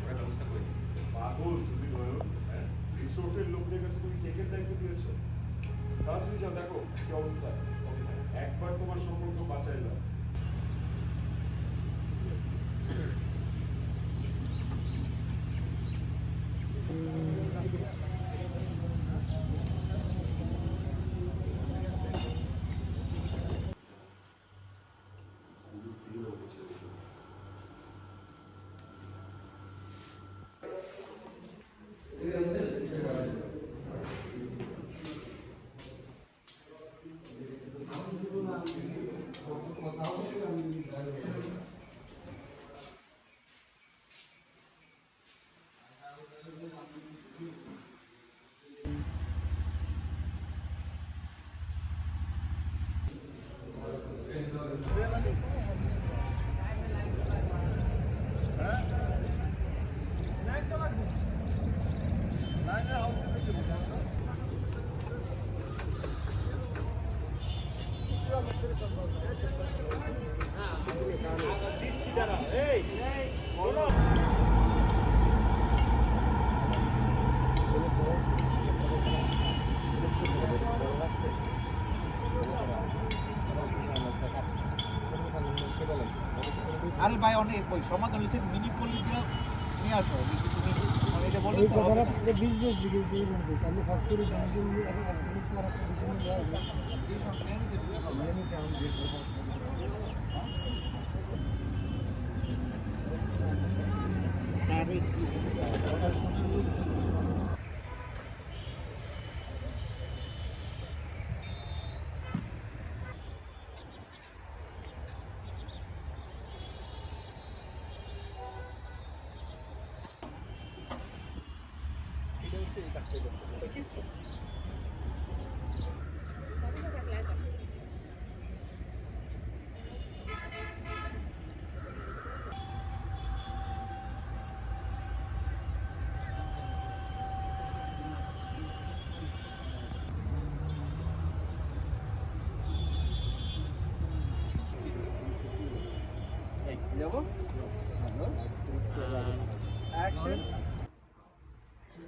ওরা ব্যবস্থা করে দিচ্ছে। পাগল তুমি নয়ন, হ্যাঁ? রিসোর্টের লোকদের কাছে তুমি টেকের দায়িত্ব দিয়েছো। তাড়াতাড়ি যাও, দেখো কি অবস্থা। একবার তোমার সম্পর্ক বাঁচাইলাম। আরে ভাই অনেক ওই সমাধান হচ্ছে মিনি পলিটা নিয়ে আসো মানে এটা বলে এই কথাটা 20 জিজ্ঞেস এই বলতে আমি ফ্যাক্টরি ডান্সিং এক গ্রুপ করা কন্ডিশনে যায় তারে কি ওটা শুনে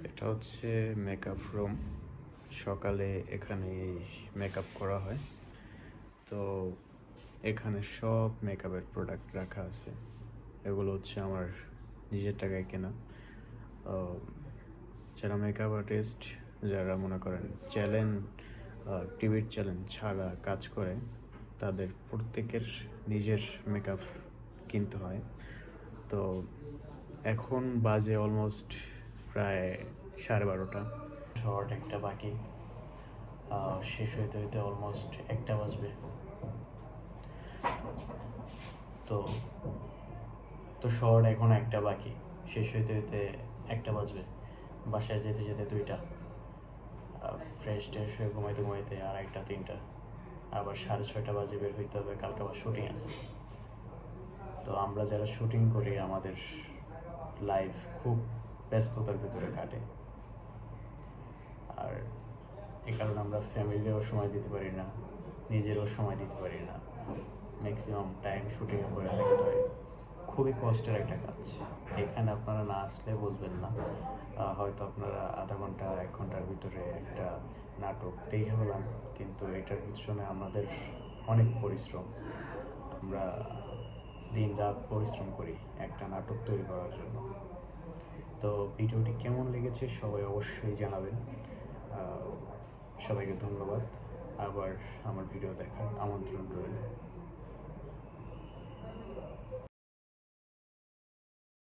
এটা হচ্ছে মেকআপ রুম। সকালে এখানে মেকআপ করা হয়। তো এখানে সব মেকআপের প্রোডাক্ট রাখা আছে। এগুলো হচ্ছে আমার নিজের টাকায় কেনা। যারা মেকআপ আর্টিস্ট, যারা মনে করেন চ্যালেঞ্জ, টিভির চ্যালেঞ্জ ছাড়া কাজ করে, তাদের প্রত্যেকের নিজের মেকআপ কিনতে হয়। তো এখন বাজে অলমোস্ট প্রায় 12:30। শর্ট একটা বাকি, শেষ হইতে হইতে অলমোস্ট 1টা বাজবে। তো তো শর্ট এখন একটা বাকি, শেষ হইতে হইতে 1টা বাজবে। বাসায় যেতে যেতে 2টা, ফ্রেশ ট্রেশ হয়ে ঘুমাইতে ঘুমাইতে আর 1টা 3টা, আবার 6:30 বাজে বের হইতে হবে, কালকে আবার শুটিং আছে। তো আমরা যারা শুটিং করি আমাদের লাইফ খুব ব্যস্ততার ভিতরে কাটে, আর এই কারণে আমরা ফ্যামিলিরও সময় দিতে পারি না, নিজেরও সময় দিতে পারি না। ম্যাক্সিমাম টাইম শুটিংয়ে পড়ে থাকতে হয়। খুবই কষ্টের একটা কাজ। এখানে আপনারা না আসলে বুঝবেন না। হয়তো আপনারা আধা ঘন্টা 1 ঘন্টার ভিতরে একটা নাটক দেখে ফেলাম, কিন্তু এটার পিছনে আমাদের অনেক পরিশ্রম। আমরা দিন রাত পরিশ্রম করি একটা নাটক তৈরি করার জন্য। তো ভিডিওটি কেমন লেগেছে সবাই অবশ্যই জানাবেন। সবাইকে ধন্যবাদ। আবার আমার ভিডিও দেখার আমন্ত্রণ রইল।